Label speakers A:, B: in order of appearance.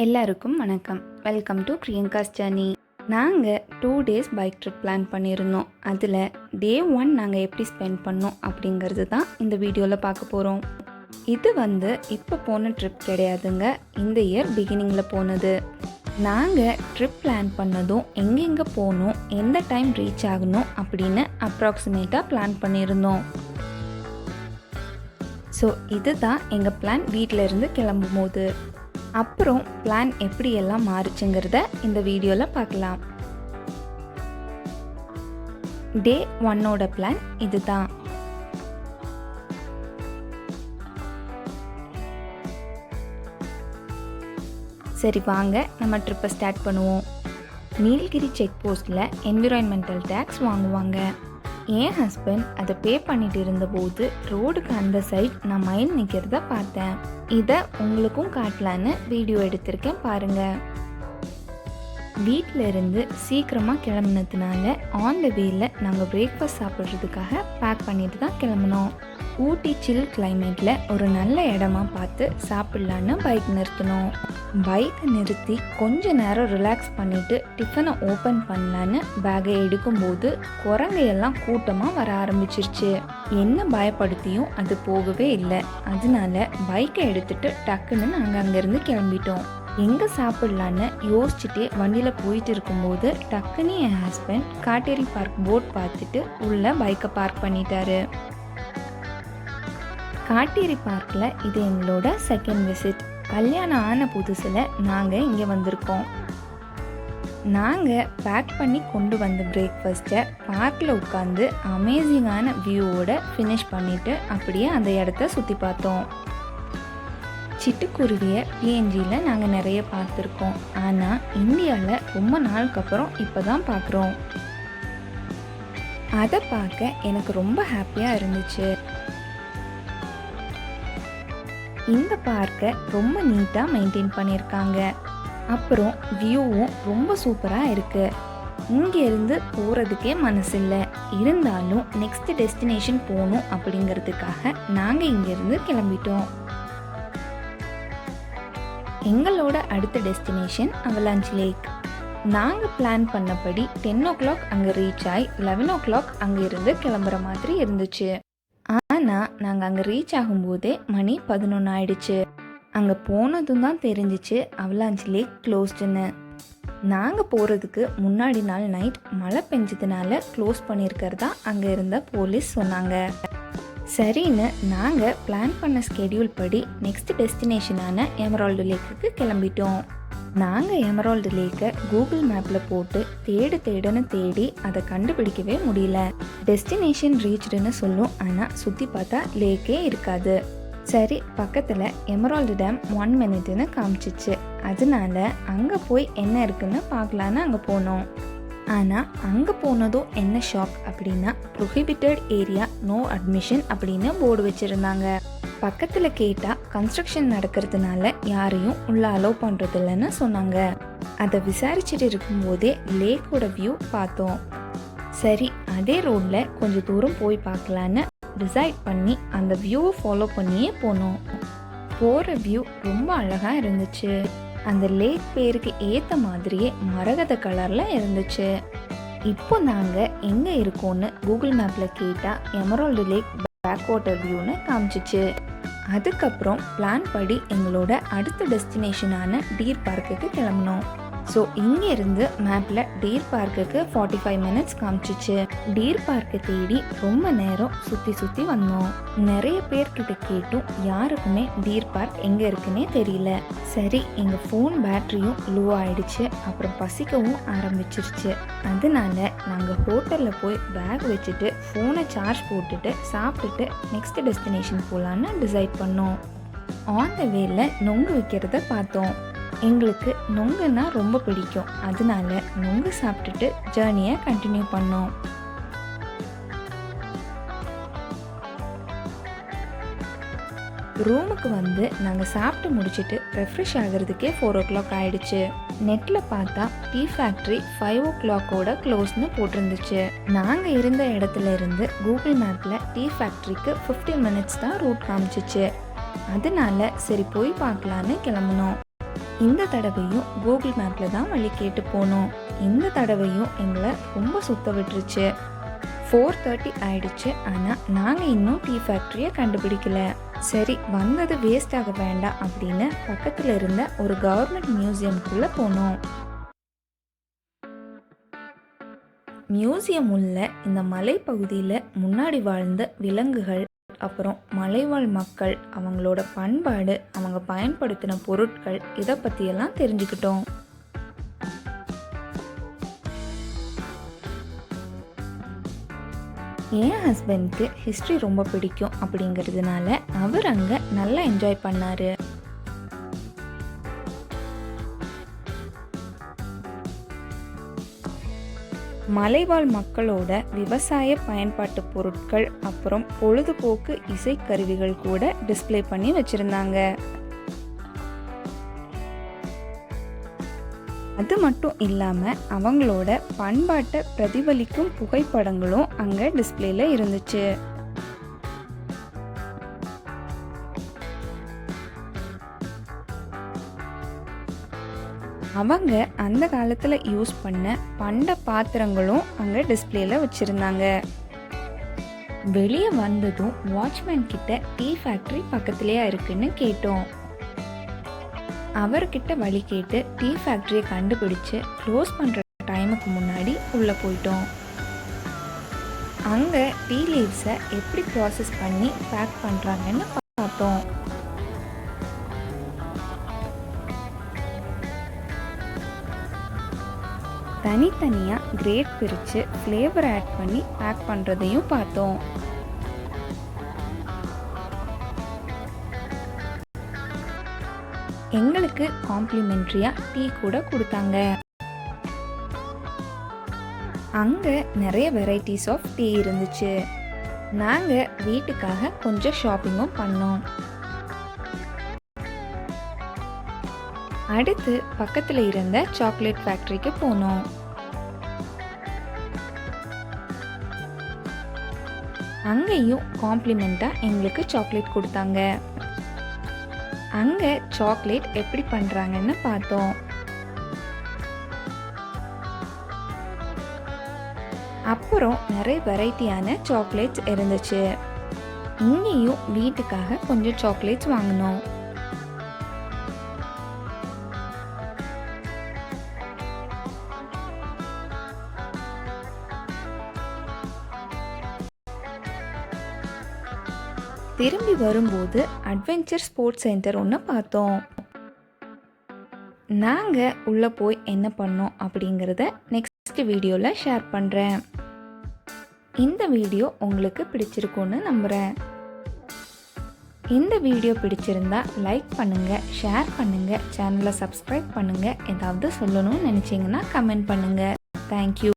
A: எல்லாருக்கும் வணக்கம். Welcome to Priyanka's journey. நாங்கள் 2 days பைக் ட்ரிப் பிளான் பண்ணியிருந்தோம். அதில் டே 1 நாங்கள் எப்படி ஸ்பெண்ட் பண்ணோம் அப்படிங்கிறது தான் இந்த வீடியோவில் பார்க்க போகிறோம். இது இப்போ போன ட்ரிப் கிடையாதுங்க, இந்த இயர் பிகினிங்கில் போனது. நாங்கள் ட்ரிப் பிளான் பண்ணதும் எங்கெங்கே போகணும், எந்த டைம் ரீச் ஆகணும் அப்படின்னு அப்ராக்சிமேட்டாக பிளான் பண்ணியிருந்தோம். ஸோ இதுதான் எங்கள் பிளான் வீட்டில் இருந்து கிளம்பும் போது. அப்புறம் பிளான் எப்படியெல்லாம் மாறுச்சுங்கிறத இந்த வீடியோவில் பார்க்கலாம். டே 1ஓட பிளான் இதுதான். சரி வாங்க நம்ம ட்ரிப்பை ஸ்டார்ட் பண்ணுவோம். நீலகிரி செக் போஸ்ட்டில் என்விரான்மெண்டல் டேக்ஸ் வாங்குவாங்க. என் ஹஸ்பண்ட் அதை பே பண்ணிட்டு இருந்தபோது ரோடுக்கு அந்த சைட் நான் மைல் நிற்கிறத பார்த்தேன். இதை உங்களுக்கும் காட்டலான்னு வீடியோ எடுத்திருக்கேன் பாருங்கள். வீட்டில் இருந்து சீக்கிரமாக கிளம்புனதுனால ஆன் த வேல நாங்கள் பிரேக்ஃபாஸ்ட் சாப்பிட்றதுக்காக பேக் பண்ணிட்டு தான் கிளம்பினோம். ஊட்டி சில் கிளைமேட்டில் ஒரு நல்ல இடமா பார்த்து சாப்பிட்லான்னு பைக் நிறுத்தினோம். பைக்கை நிறுத்தி கொஞ்ச நேரம் ரிலாக்ஸ் பண்ணிவிட்டு டிஃபனை ஓப்பன் பண்ணலான்னு பேக்கை எடுக்கும்போது குரங்கையெல்லாம் கூட்டமாக வர ஆரம்பிச்சிருச்சு. என்ன பயப்படுத்தியும் அது போகவே இல்லை. அதனால பைக்கை எடுத்துட்டு டக்குன்னு நாங்கள் அங்கேருந்து கிளம்பிட்டோம். எங்கே சாப்பிட்லான்னு யோசிச்சுட்டே வண்டியில் போயிட்டு இருக்கும்போது டக்குன்னு என் ஹஸ்பண்ட் காட்டேரி பார்க் போர்ட் பார்த்துட்டு உள்ள பைக்கை பார்க் பண்ணிட்டாரு. காட்டேரி பார்க்கில் இது எங்களோட செகண்ட் விசிட். கல்யாணம் ஆன புதுசில் நாங்கள் இங்கே வந்திருக்கோம். நாங்கள் பேக் பண்ணி கொண்டு வந்த பிரேக்ஃபாஸ்ட்டை பார்க்கில் உட்காந்து அமேசிங்கான வியூவோட ஃபினிஷ் பண்ணிவிட்டு அப்படியே அந்த இடத்த சுற்றி பார்த்தோம். சிட்டுக்குருவியை பிஎன்ஜியில் நாங்கள் நிறைய பார்த்துருக்கோம். ஆனால் இந்தியாவில் ரொம்ப நாளுக்கு அப்புறம் இப்போ தான் பார்க்குறோம். அதை பார்க்க எனக்கு ரொம்ப ஹாப்பியாக இருந்துச்சு. இந்த பார்க்கை ரொம்ப நீட்டாக மெயின்டைன் பண்ணியிருக்காங்க. அப்புறம் வியூவும் ரொம்ப சூப்பராக இருக்குது. இங்கேருந்து போகிறதுக்கே மனசில்லை. இருந்தாலும் நெக்ஸ்ட் டெஸ்டினேஷன் போகணும் அப்படிங்கிறதுக்காக நாங்கள் இங்கேருந்து கிளம்பிட்டோம். எங்களோட அடுத்த டெஸ்டினேஷன் அவலாஞ்ச் லேக். நாங்கள் பிளான் பண்ணபடி 10 o'clock அங்கே ரீச் ஆகி 11 o'clock அங்கே இருந்து கிளம்புற மாதிரி இருந்துச்சு. ஆனால் நாங்கள் அங்கே ரீச் ஆகும்போதே மணி 11 ஆயிடுச்சு. அங்கே போனதும் தான் தெரிஞ்சிச்சு அவலாஞ்ச் லேக் க்ளோஸ்டுன்னு. நாங்கள் போகிறதுக்கு முன்னாடி நாள் நைட் மழை பெஞ்சதுனால க்ளோஸ் பண்ணியிருக்கிறதா அங்கே இருந்த போலீஸ் சொன்னாங்க. சரின்னு நாங்கள் பிளான் பண்ண ஸ்கெடியூல் படி நெக்ஸ்ட் டெஸ்டினேஷனான எமரால்டு லேக்குக்கு கிளம்பிட்டோம். நாங்கள் எமரால்டு லேக்கை கூகுள் மேப்பில் போட்டு தேடுன்னு தேடி அதை கண்டுபிடிக்கவே முடியல. டெஸ்டினேஷன் ரீச்டுன்னு சொல்லும், ஆனால் சுற்றி பார்த்தா லேக்கே இருக்காது. சரி பக்கத்தில் எமரால்டு டேம் 1 minute காமிச்சிச்சு. அதனால அங்கே போய் என்ன இருக்குன்னு பார்க்கலான்னு அங்கே போனோம். ஆனால் அங்கே போனதும் என்ன ஷாக் அப்படின்னா ப்ரொஹிபிட்டட் ஏரியா, நோ அட்மிஷன் அப்படின்னு போர்டு வச்சுருந்தாங்க. பக்கத்தில் கேட்டால் கன்ஸ்ட்ரக்ஷன் நடக்கிறதுனால யாரையும் உள்ள அலோவ் பண்ணுறது இல்லைன்னு சொன்னாங்க. அதை விசாரிச்சுட்டு இருக்கும்போதே லேக்கோட வியூ பார்த்தோம். சரி அதே ரோடில் கொஞ்சம் தூரம் போய் பார்க்கலான்னு டிசைட் பண்ணி அந்த வியூவை ஃபாலோ பண்ணியே போனோம். போகிற வியூ ரொம்ப அழகாக இருந்துச்சு. அந்த லேக் பேருக்கு ஏற்ற மாதிரியே மரகத கலரில் இருந்துச்சு. இப்போ நாங்கள் எங்கே இருக்கோன்னு கூகுள் மேப்பில் கேட்டால் எமரால்டு லேக் பேக் வாட்டர் வியூன்னு காமிச்சிச்சு. அதுக்கப்புறம் பிளான் படி எங்களோட அடுத்த டெஸ்டினேஷனான டீர் பார்க்குக்கு கிளம்பினோம். ஸோ இங்கேருந்து மேப்பில் டீர் பார்க்குக்கு 45 minutes காமிச்சிச்சு. டீர் பார்க்கை தேடி ரொம்ப நேரம் சுற்றி வந்தோம். நிறைய பேர்கிட்ட கேட்டும் யாருக்குமே டீர் பார்க் எங்கே இருக்குன்னே தெரியல. சரி எங்கள் ஃபோன் பேட்டரியும் லோ ஆயிடுச்சு. அப்புறம் பசிக்கவும் ஆரம்பிச்சிருச்சு. அதனால நாங்கள் ஹோட்டலில் போய் பேக் வச்சுட்டு ஃபோனை சார்ஜ் போட்டுட்டு சாப்பிட்டுட்டு நெக்ஸ்ட் டெஸ்டினேஷன் போகலான்னு டிசைட் பண்ணோம். ஆன் த வேல நொங்கு வைக்கிறத பார்த்தோம். எங்களுக்கு நொங்குன்னா ரொம்ப பிடிக்கும். அதனால நொங்கு சாப்பிட்டுட்டு ஜேர்னியை கண்டினியூ பண்ணோம். ரூமுக்கு நாங்கள் சாப்பிட்டு முடிச்சுட்டு ரெஃப்ரெஷ் ஆகிறதுக்கே 4 o'clock ஆயிடுச்சு. நெட்டில் பார்த்தா டீ ஃபேக்ட்ரி 5 o'clock க்ளோஸ்னு போட்டிருந்துச்சு. நாங்கள் இருந்த இடத்துல இருந்து கூகுள் மேப்பில் டீ ஃபேக்ட்ரிக்கு 15 minutes தான் ரூட் காமிச்சிச்சு. அதனால சரி போய் பார்க்கலான்னு கிளம்புனோம். இந்த தடவையும் கூகுள் மேப்பில் தான் வழி கேட்டு போனோம். இந்த தடவையும் எங்களை ரொம்ப சுத்த விட்டுருச்சு. 4:30 ஆயிடுச்சு. ஆனால் நாங்கள் இன்னும் டீ ஃபேக்ட்ரியை கண்டுபிடிக்கல. சரி, வந்தது வேஸ்ட் ஆக வேண்டாம் அப்படின்னு பக்கத்தில் இருந்த ஒரு கவர்மெண்ட் மியூசியம்குள்ளே போனோம். மியூசியம் உள்ள இந்த மலைப்பகுதியில் முன்னாடி வாழ்ந்த விலங்குகள், அப்புறம் மலைவாழ் மக்கள், அவங்களோட பண்பாடு, அவங்க பயன்படுத்தின பொருட்கள், இதை பற்றியெல்லாம் தெரிஞ்சுக்கிட்டோம். என் ஹஸ்பண்ட்க்கு ஹிஸ்ட்ரி ரொம்ப பிடிக்கும் அப்படிங்கிறதுனால அவர் அங்கே நல்லா என்ஜாய் பண்ணார். மலைவாழ் மக்களோட விவசாய பயன்பாட்டு பொருட்கள், அப்புறம் பொழுதுபோக்கு இசைக்கருவிகள் கூட டிஸ்ப்ளே பண்ணி வச்சுருந்தாங்க. அது மட்டும் இல்லாமல் அவங்களோட பண்பாட்டை பிரதிபலிக்கும் புகைப்படங்களும் அங்கே டிஸ்ப்ளேல இருந்துச்சு. அவங்க அந்த காலத்தில் யூஸ் பண்ண பண்ட பாத்திரங்களும் அங்கே டிஸ்ப்ளேல வச்சுருந்தாங்க. வெளியே வந்ததும் வாட்ச்மேன் கிட்ட டீ ஃபேக்ட்ரி பக்கத்துலேயே இருக்குன்னு கேட்டோம். அவர்கிட்ட வழி கேட்டு டீ ஃபேக்ட்ரியை கண்டுபிடிச்சு க்ளோஸ் பண்ணுற டைமுக்கு முன்னாடி உள்ளே போயிட்டோம். அங்கே டீ லீவ்ஸை எப்படி ப்ராசஸ் பண்ணி பேக் பண்ணுறாங்கன்னு பார்த்தோம். தனித்தனியாக கிரேட் பிரித்து ஃப்ளேவர் ஆட் பண்ணி பேக் பண்ணுறதையும் பார்த்தோம். எங்களுக்கு காம்ப்ளிமெண்ட்ரியாக டீ கூட கொடுத்தாங்க. அங்கே நிறைய வெரைட்டிஸ் ஆஃப் டீ இருந்துச்சு. நாங்கள் வீட்டுக்காக கொஞ்சம் ஷாப்பிங்கும் பண்ணோம். அடுத்து பக்கத்தில் இருந்த சாக்லேட் ஃபேக்ட்ரிக்கு போனோம். அங்கேயும் காம்ப்ளிமெண்ட்டாக எங்களுக்கு சாக்லேட் கொடுத்தாங்க. அங்கே சாக்லேட் எப்படி பண்ணுறாங்கன்னு பார்த்தோம். அப்புறம் நிறைய வெரைட்டியான சாக்லேட்ஸ் இருந்துச்சு. இங்கேயும் வீட்டுக்காக கொஞ்சம் சாக்லேட்ஸ் வாங்கினோம். திரும்பி வரும்போது அட்வென்ச்சர் ஸ்போர்ட்ஸ் சென்டர் ஒன்று பார்த்தோம். நாங்கள் உள்ளே போய் என்ன பண்ணோம் அப்படிங்கிறத நெக்ஸ்ட் வீடியோவில் ஷேர் பண்ணுறேன். இந்த வீடியோ உங்களுக்கு பிடிச்சிருக்குன்னு நம்புகிறேன். இந்த வீடியோ பிடிச்சிருந்தா லைக் பண்ணுங்கள், ஷேர் பண்ணுங்கள், சேனலை சப்ஸ்கிரைப் பண்ணுங்கள். ஏதாவது சொல்லணும்னு நினச்சிங்கன்னா கமெண்ட் பண்ணுங்கள். தேங்க்யூ.